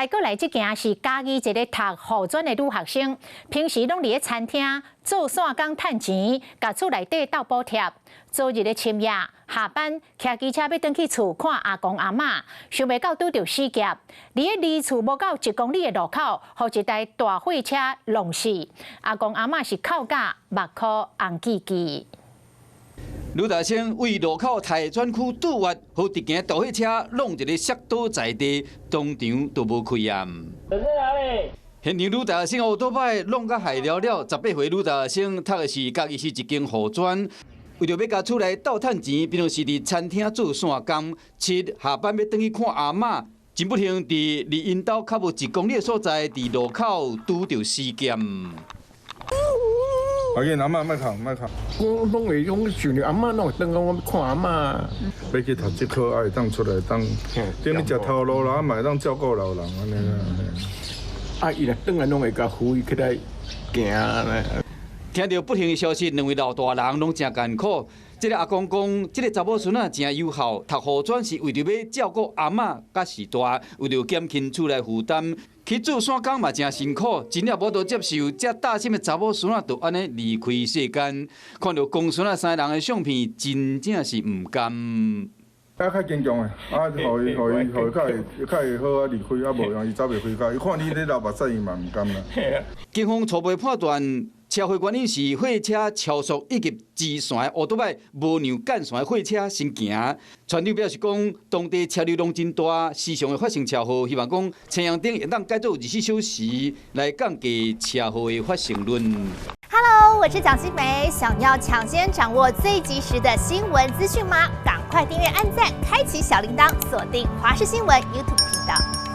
过来这件是嘉义一个读护专的女学生，平时拢伫咧餐厅做散工趁钱，甲厝内底斗补贴。昨日的深夜下班，骑机车要转去厝看阿公阿嬷，想袂到拄着死劫。伫咧离厝无到1公里的路口，互一台大货车弄死。阿公阿嬷是扣甲目眶红记记。女大生为路口台转区堵挖，互一件大货车弄一个摔倒在地，当场都无开验。现场女大生乌多摆弄甲害了了，18岁女大生读的是嘉义市一间护专。为着要甲厝内斗趁钱，平常时伫餐厅做散工，7下班要转去看阿嬷，真不幸伫离因兜较无1公里的所在，伫路口拄着死劫。阿囡阿嬷莫哭莫哭，我拢会用想着阿嬷拢会等我看阿嬷。要去读这科，还会当出来当，等你食头路啦，嘛会当照顾老人安尼啦。啊，伊若转来拢会甲扶伊起来行咧。听到不幸的消息，两位老大人拢真艰苦。这个阿公讲，这个查某孙仔真有效，读护专是为着要照顾阿嬷甲时大，为着减轻厝内负担。去做散工嘛真辛苦，真了无得接受，这大心的查某孙仔就安尼离开世间。看到公孙仔3人的相片，真正是唔甘。啊，较坚强的，啊，互伊较会好啊离开，啊无让伊走袂开家。伊看你咧流目屎，伊嘛唔甘啦。警方初步判断，车祸原因是货车超速以及直线的乌多摆无让干线的货车先行。船长表示讲，当地车流量真大，时常会发生车祸，希望讲青阳灯会当改做24小时来降低车祸的发生率。Hello， 我是蒋欣梅。想要抢先掌握最及时的新闻资讯吗？赶快订阅、按赞、开启小铃铛，锁定华视新闻 YouTube 频道。